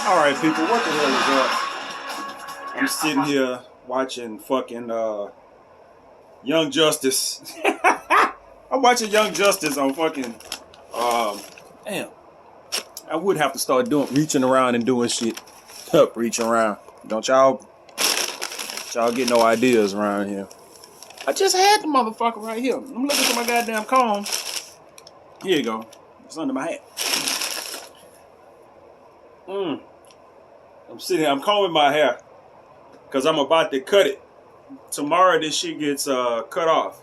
All right, people, what the hell is up? I'm sitting here watching fucking Young Justice. I'm watching Young Justice on fucking. Um, damn, I would have to start reaching around and doing shit. Reaching around. Don't y'all get no ideas around here. I just had the motherfucker right here. I'm looking for my goddamn comb. Here you go. It's under my hat. I'm sitting here. I'm combing my hair because I'm about to cut it. Tomorrow this shit gets cut off.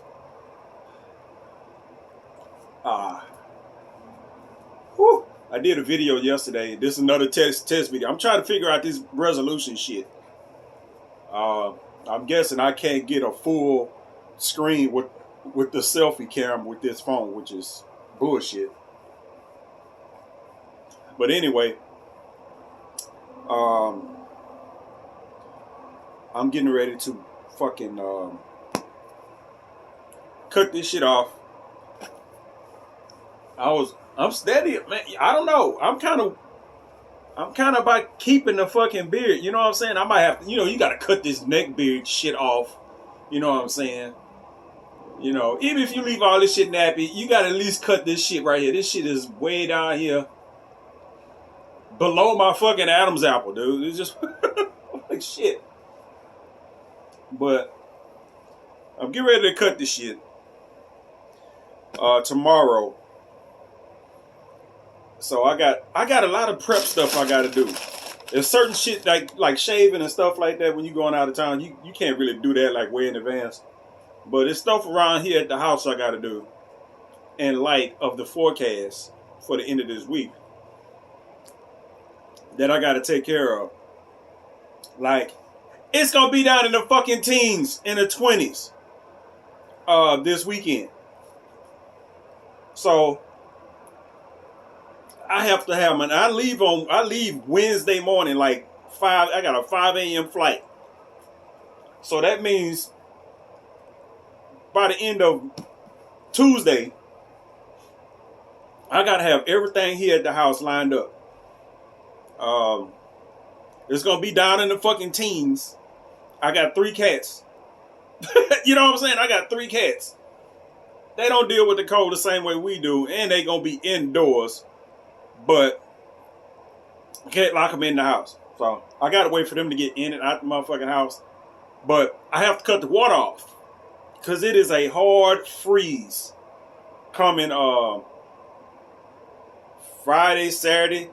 Whew. I did a video yesterday. This is another test video. I'm trying to figure out this resolution shit. I'm guessing I can't get a full screen with the selfie camera with this phone, which is bullshit. But anyway, I'm getting ready to fucking cut this shit off. I'm steady, man. I don't know. I'm kind of about keeping the fucking beard. You know what I'm saying? I might have to, you got to cut this neck beard shit off. You know what I'm saying? Even if you leave all this shit nappy, you got to at least cut this shit right here. This shit is way down here below my fucking Adam's apple, dude. It's just like shit. But I'm getting ready to cut this shit tomorrow. So I got a lot of prep stuff I got to do. There's certain shit like shaving and stuff like that when you going out of town. You can't really do that like way in advance. But there's stuff around here at the house I got to do in light of the forecast for the end of this week that I got to take care of. Like, it's going to be down in the fucking teens, in the 20s this weekend. So I have to have I leave Wednesday morning like 5. I got a 5 a.m. flight. So that means by the end of Tuesday, I gotta have everything here at the house lined up. It's gonna be down in the fucking teens. I got 3 cats. You know what I'm saying? I got 3 cats. They don't deal with the cold the same way we do, and they gonna be indoors. But I can't lock them in the house. So I got to wait for them to get in and out the motherfucking house. But I have to cut the water off. Because it is a hard freeze coming Friday, Saturday.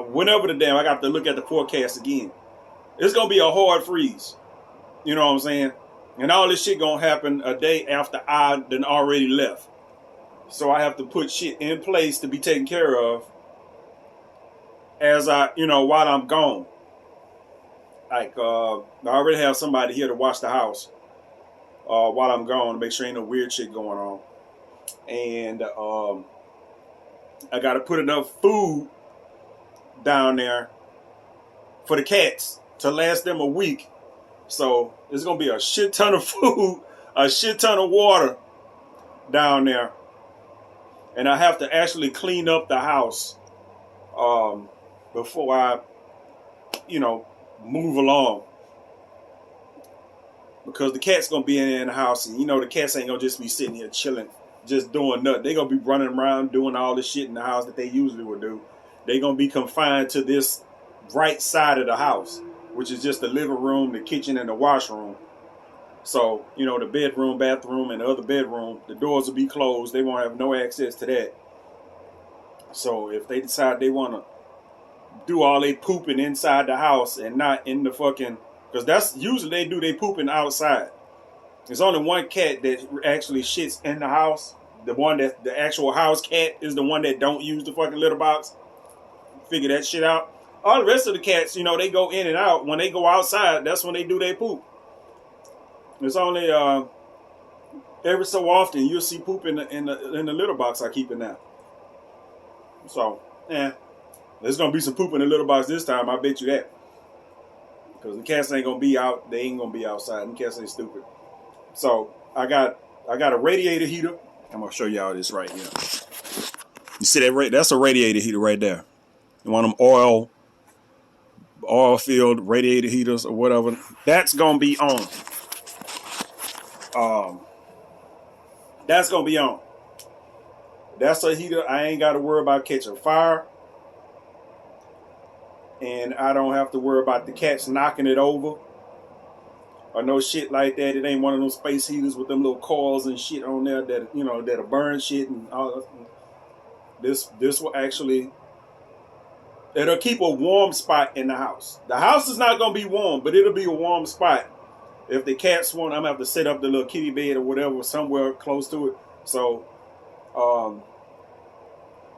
Whenever the damn, I got to look at the forecast again. It's going to be a hard freeze. You know what I'm saying? And all this shit going to happen a day after I done already left. So I have to put shit in place to be taken care of as while I'm gone. Like, I already have somebody here to watch the house while I'm gone to make sure ain't no weird shit going on. And I got to put enough food down there for the cats to last them a week. So it's going to be a shit ton of food, a shit ton of water down there. And I have to actually clean up the house before I, move along. Because the cat's going to be in the house. And, the cats ain't going to just be sitting here chilling, just doing nothing. They're going to be running around doing all the shit in the house that they usually would do. They're going to be confined to this right side of the house, which is just the living room, the kitchen, and the washroom. So, the bedroom, bathroom, and the other bedroom, the doors will be closed. They won't have no access to that. So if they decide they want to do all they pooping inside the house and not in the fucking... Because that's usually they pooping outside. There's only one cat that actually shits in the house. The actual house cat is the one that don't use the fucking litter box. Figure that shit out. All the rest of the cats, they go in and out. When they go outside, that's when they do their poop. It's only every so often you'll see poop in the litter box I keep in there. So, there's gonna be some poop in the litter box this time. I bet you that. Because the cats ain't gonna be out. They ain't gonna be outside. The cats ain't stupid. So I got a radiator heater. I'm gonna show y'all this right here. You see that? That's a radiator heater right there. one of them oil filled radiator heaters or whatever. That's gonna be on. That's gonna be on. That's a heater. I ain't got to worry about catching fire, and I don't have to worry about the cats knocking it over or no shit like that. It ain't one of those space heaters with them little coils and shit on there that that'll burn shit and all. This will actually, it'll keep a warm spot in the house. The house is not gonna be warm, but it'll be a warm spot. If the cats want, I'm gonna have to set up the little kitty bed or whatever somewhere close to it. So,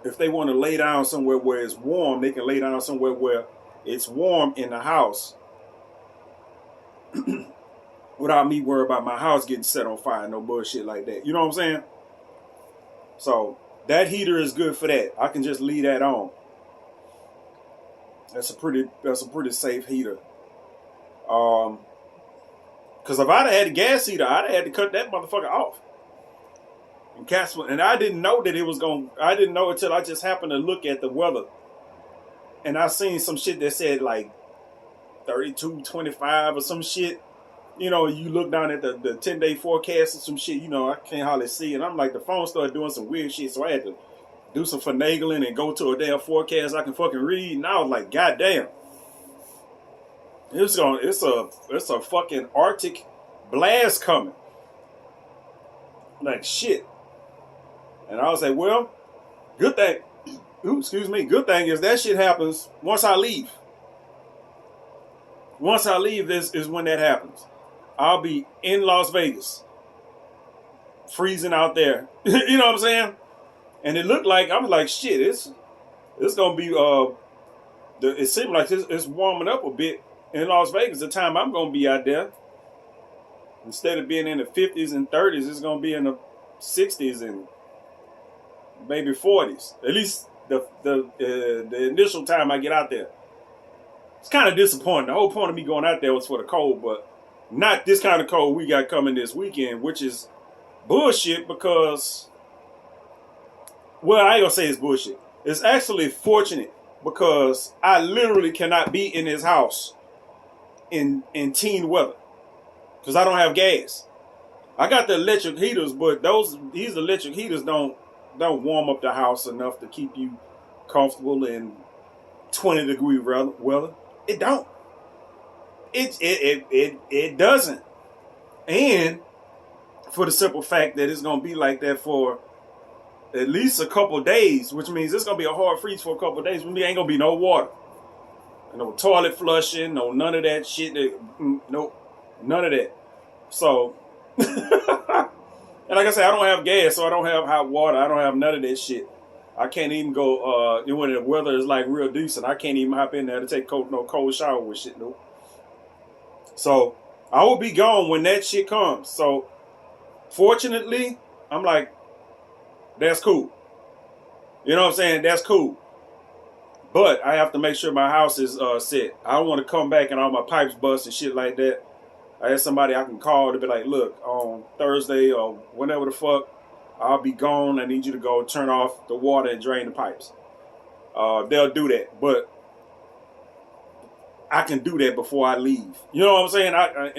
if they want to lay down somewhere where it's warm, they can lay down somewhere where it's warm in the house without me worrying about my house getting set on fire. No bullshit like that. You know what I'm saying? So that heater is good for that. I can just leave that on. That's a pretty safe heater. Because if I'd have had a gas heater, I'd have had to cut that motherfucker off. And I didn't know that it was going. I didn't know until I just happened to look at the weather, and I seen some shit that said like 32, 25 or some shit. You look down at the 10-day forecast or some shit. I can't hardly see, and I'm like, the phone started doing some weird shit, so I had to do some finagling and go to a damn forecast I can fucking read. And I was like, God damn, it's a fucking Arctic blast coming. Like shit. And I was like, well, good thing. Good thing is that shit happens once I leave. Once I leave, this is when that happens. I'll be in Las Vegas, freezing out there. You know what I'm saying? And it looked like, I was like, shit, it's gonna be it seemed like it's warming up a bit in Las Vegas. The time I'm gonna be out there, instead of being in the 50s and 30s, it's gonna be in the 60s and maybe 40s. At least the initial time I get out there. It's kind of disappointing. The whole point of me going out there was for the cold, but not this kind of cold we got coming this weekend, which is bullshit because, well, I ain't gonna say it's bullshit. It's actually fortunate because I literally cannot be in this house in teen weather because I don't have gas. I got the electric heaters, but these electric heaters don't warm up the house enough to keep you comfortable in 20-degree weather. It don't. It doesn't. And for the simple fact that it's gonna be like that for at least a couple days, which means it's gonna be a hard freeze for a couple days. There ain't gonna be no water, no toilet flushing, no none of that shit. Nope, none of that. So. And like I said, I don't have gas, so I don't have hot water. I don't have none of that shit. I can't even go, when the weather is like real decent, I can't even hop in there to take no cold shower with shit, no. So I will be gone when that shit comes. So fortunately, I'm like, that's cool. You know what I'm saying? That's cool. But I have to make sure my house is set. I don't want to come back and all my pipes bust and shit like that. I had somebody I can call to be like, look, on Thursday or whenever the fuck, I'll be gone. I need you to go turn off the water and drain the pipes. They'll do that, but I can do that before I leave. You know what I'm saying? I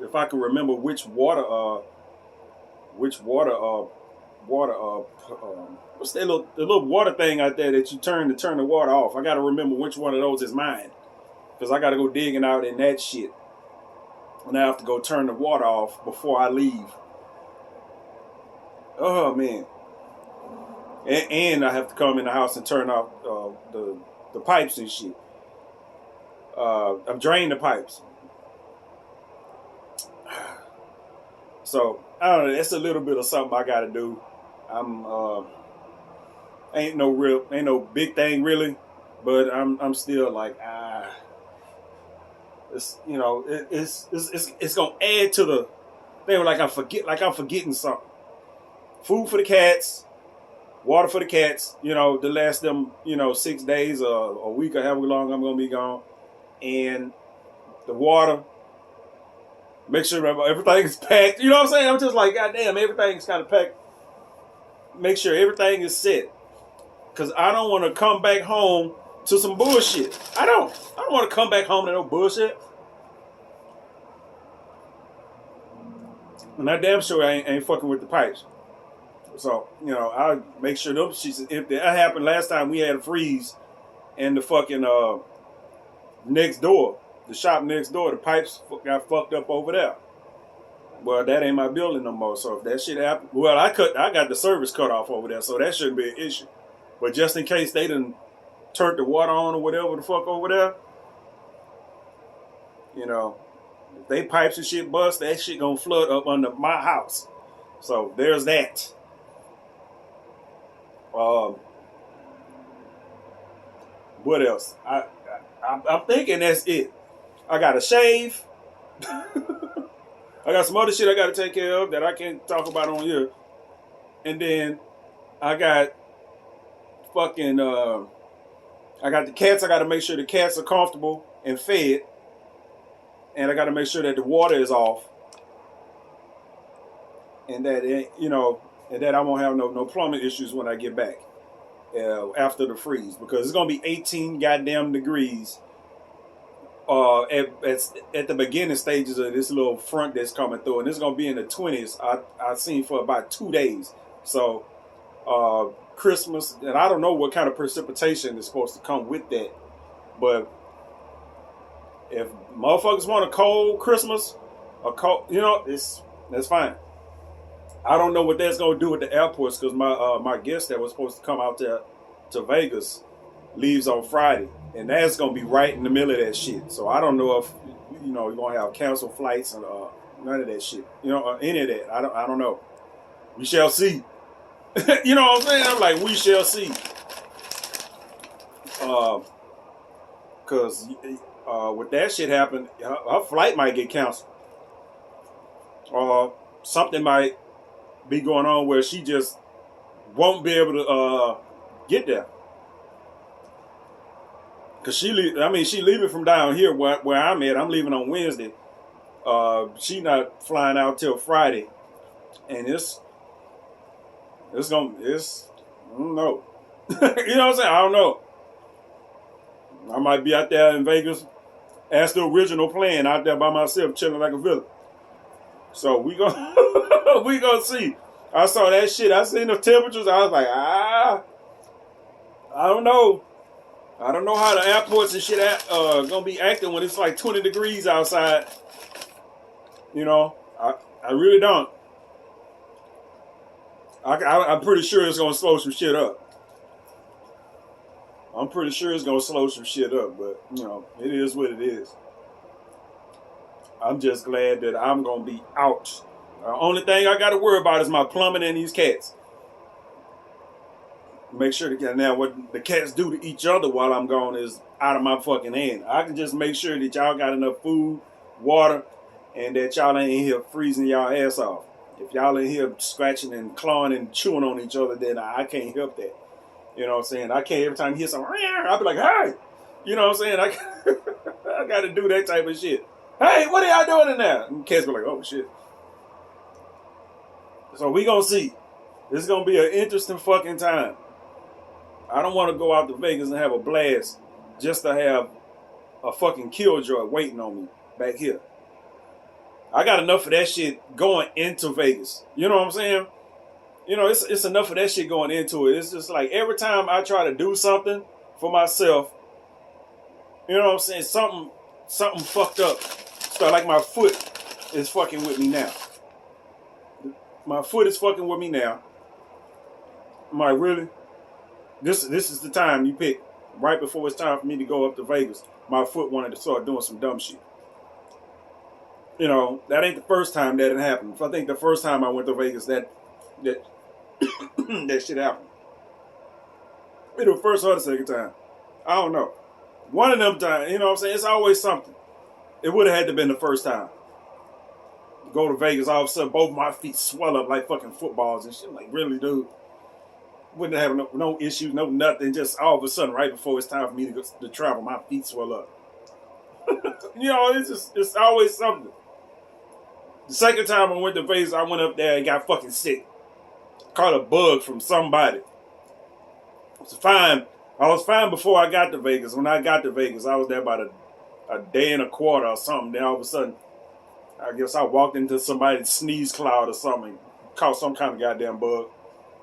if I can remember which water, what's that little water thing out there that you turn to turn the water off? I got to remember which one of those is mine because I got to go digging out in that shit. And I have to go turn the water off before I leave. Oh, man. And I have to come in the house and turn off the pipes and shit. I'm draining the pipes. So, I don't know. That's a little bit of something I got to do. Ain't no big thing really. But I'm still like, it's it's gonna add to the thing. Like I'm forgetting something. Food for the cats, water for the cats. To last them 6 days or a week or however long I'm gonna be gone, and the water. Make sure everything is packed. You know what I'm saying? I'm just like, goddamn, everything's kind of packed. Make sure everything is set, because I don't want to come back home to some bullshit. I don't want to come back home to no bullshit. And I damn sure I ain't fucking with the pipes. So, I make sure them shits, if that happened last time we had a freeze and the fucking next door, the shop next door, the pipes got fucked up over there. Well, that ain't my building no more. So if that shit happened, well, I got the service cut off over there, so that shouldn't be an issue. But just in case they done turned the water on or whatever the fuck over there, if they pipes and shit bust, that shit gonna flood up under my house. So there's that. What else? I'm thinking that's it. I got to shave. I got some other shit I got to take care of that I can't talk about on here. And then I got fucking, I got the cats. I got to make sure the cats are comfortable and fed. And I got to make sure that the water is off. And that, and that I won't have no plumbing issues when I get back after the freeze. Because it's going to be 18 goddamn degrees at the beginning stages of this little front that's coming through, and it's gonna be in the 20s. I seen for about 2 days. So Christmas, and I don't know what kind of precipitation is supposed to come with that, but if motherfuckers want a cold Christmas, that's fine. I don't know what that's gonna do at the airports because my guest that was supposed to come out there to Vegas leaves on Friday, and that's gonna be right in the middle of that shit. So I don't know if you're gonna have canceled flights and none of that shit. Any of that. I don't know. We shall see. You know what I'm saying? I'm like, we shall see. Cause with that shit happen, her flight might get canceled. Something might be going on where she just won't be able to get there. Cause she leaving from down here where I'm at. I'm leaving on Wednesday. She not flying out till Friday, and it's I don't know. You know what I'm saying? I don't know. I might be out there in Vegas as the original plan, out there by myself, chilling like a villain. So we gonna see. I saw that shit. I seen the temperatures. I was like, I don't know. I don't know how the airports and shit gonna be acting when it's like 20 degrees outside. I really don't. I'm pretty sure it's gonna slow some shit up. But it is what it is. I'm just glad that I'm gonna be out. The only thing I gotta worry about is my plumbing and these cats. Make sure to get now what the cats do to each other while I'm gone is out of my fucking hand. I can just make sure that y'all got enough food, water, and that y'all ain't in here freezing y'all ass off. If y'all in here scratching and clawing and chewing on each other, then I can't help that. You know what I'm saying? I can't every time you hear something, I'll be like, hey! You know what I'm saying? I got to do that type of shit. Hey, what are y'all doing in there? And cats be like, oh shit. So we gonna see. This is gonna be an interesting fucking time. I don't want to go out to Vegas and have a blast just to have a fucking killjoy waiting on me back here. I got enough of that shit going into Vegas. You know what I'm saying? It's enough of that shit going into it. It's just like every time I try to do something for myself, you know what I'm saying? Something fucked up. So like my foot is fucking with me now. My foot is fucking with me now. I'm like, really? This is the time you pick right before it's time for me to go up to Vegas. My foot wanted to start doing some dumb shit. That ain't the first time that it happened. I think the first time I went to Vegas that that shit happened. Either the first or the second time. I don't know. One of them times, you know what I'm saying? It's always something. It would have had to been the first time. Go to Vegas, all of a sudden both my feet swell up like fucking footballs and shit. I'm like, really, dude? Wouldn't have no issues, no nothing. Just all of a sudden, right before it's time for me to travel, my feet swell up. It's always something. The second time I went to Vegas, I went up there and got fucking sick. Caught a bug from somebody. It's fine. I was fine before I got to Vegas. When I got to Vegas, I was there about a day and a quarter or something. Then all of a sudden, I guess I walked into somebody's sneeze cloud or something, caught some kind of goddamn bug.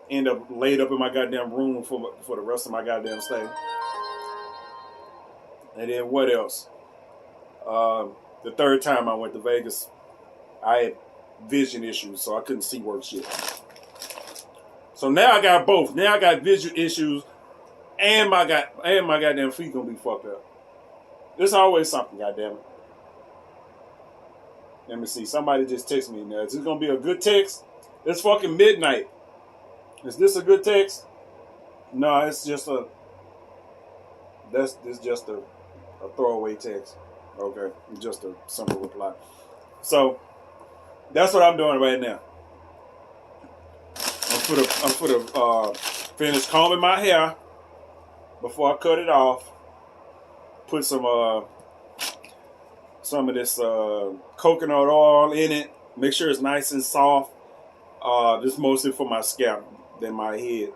End up laid up in my goddamn room for the rest of my goddamn stay. And then what else? The third time I went to Vegas, I had vision issues, so I couldn't see worth shit. So now I got both. Now I got vision issues, and my goddamn feet gonna be fucked up. There's always something, goddamn it. Let me see. Somebody just texted me now. Is this gonna be a good text? It's fucking midnight. Is this a good text? No, it's just a. It's just a throwaway text. Okay, just a simple reply. So that's what I'm doing right now. I'm for the finish combing my hair before I cut it off. Put some of this coconut oil in it. Make sure it's nice and soft. This is mostly for my scalp than my head.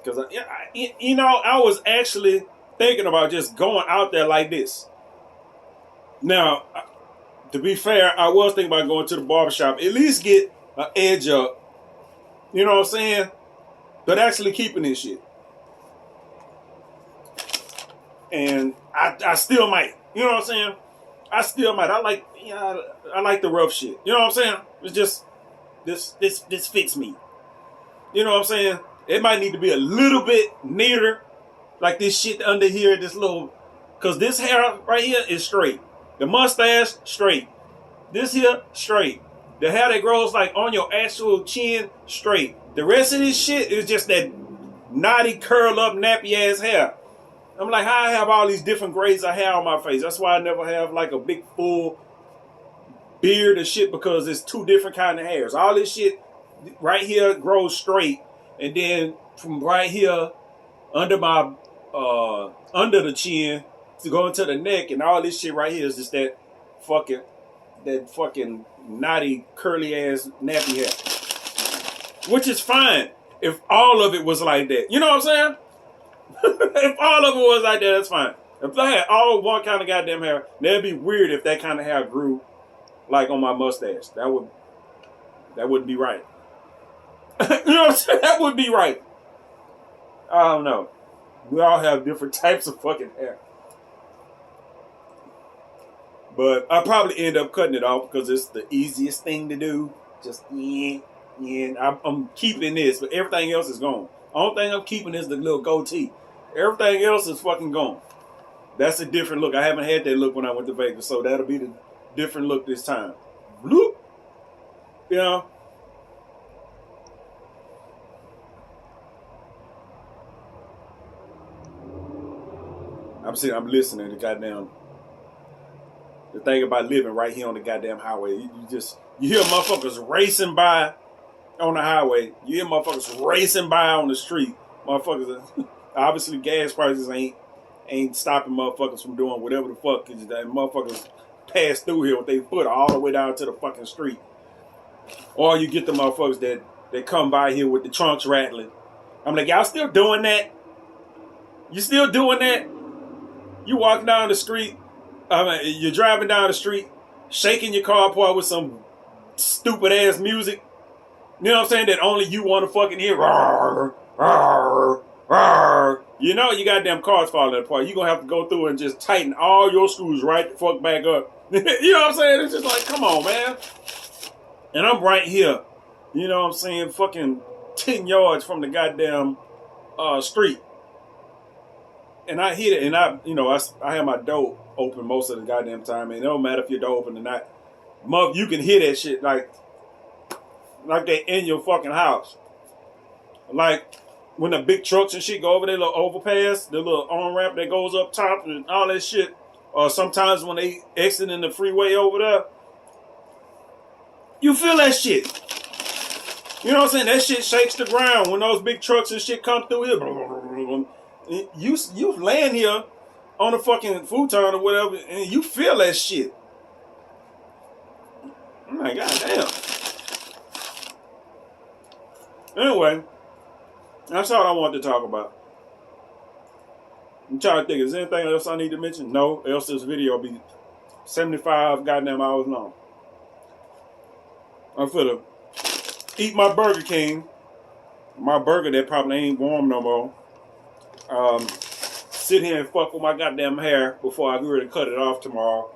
Because I was actually thinking about just going out there like this. Now, to be fair, I was thinking about going to the barbershop. At least get an edge up. You know what I'm saying? But actually keeping this shit. And I still might. You know what I'm saying? I still might. I like the rough shit. You know what I'm saying? It's just this fits me. You know what I'm saying? It might need to be a little bit neater. Like this shit under here, this little, cause this hair right here is straight. The mustache, straight. This here, straight. The hair that grows like on your actual chin, straight. The rest of this shit is just that knotty, curl up, nappy ass hair. I'm like, how I have all these different grades of hair on my face. That's why I never have like a big full beard and shit, because it's two different kind of hairs. All this shit right here grows straight, and then from right here under my under the chin to go into the neck, and all this shit right here is just that fucking knotty, curly ass nappy hair. Which is fine if all of it was like that. You know what I'm saying? If all of it was like that, that's fine. If I had all one kind of goddamn hair, that'd be weird if that kind of hair grew like on my mustache. That wouldn't be right. You know what I'm saying? That would be right. I don't know. We all have different types of fucking hair. But I'll probably end up cutting it off because it's the easiest thing to do. Just, I'm keeping this, but everything else is gone. Only thing I'm keeping is the little goatee. Everything else is fucking gone. That's a different look. I haven't had that look when I went to Vegas, so that'll be the different look this time. Bloop. You know? I'm listening to goddamn. The thing about living right here on the goddamn highway, you hear motherfuckers racing by on the highway. You hear motherfuckers racing by on the street. Motherfuckers, obviously gas prices ain't stopping motherfuckers from doing whatever the fuck. Cause that motherfuckers pass through here with their foot all the way down to the fucking street. Or you get the motherfuckers that come by here with the trunks rattling. I'm like, y'all still doing that? You still doing that? You walking down the street, you're driving down the street, shaking your car apart with some stupid ass music. You know what I'm saying? That only you want to fucking hear. Rawr, rawr, rawr. You know your goddamn car's falling apart. You're going to have to go through and just tighten all your screws right the fuck back up. You know what I'm saying? It's just like, come on, man. And I'm right here. You know what I'm saying? Fucking 10 yards from the goddamn street. And I hit it, and I have my door open most of the goddamn time, and it don't matter if your door open or not. You can hear that shit like they in your fucking house. Like when the big trucks and shit go over their little overpass, the little on-ramp that goes up top and all that shit. Or sometimes when they exit in the freeway over there, you feel that shit. You know what I'm saying? That shit shakes the ground when those big trucks and shit come through here. You laying here on a fucking futon or whatever, and you feel that shit. I'm like, goddamn. Anyway, that's all I wanted to talk about. I'm trying to think, is there anything else I need to mention? No, else this video will be 75 goddamn hours long. I'm finna eat my Burger King. My burger that probably ain't warm no more. Sit here and fuck with my goddamn hair before I get ready to cut it off tomorrow.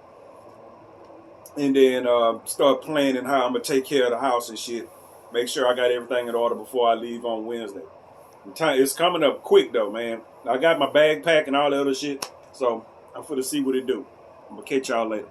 And then start planning how I'm gonna take care of the house and shit. Make sure I got everything in order before I leave on Wednesday. It's coming up quick though, man. I got my bag packed and all the other shit. So I'm finna see what it do. I'm gonna catch y'all later.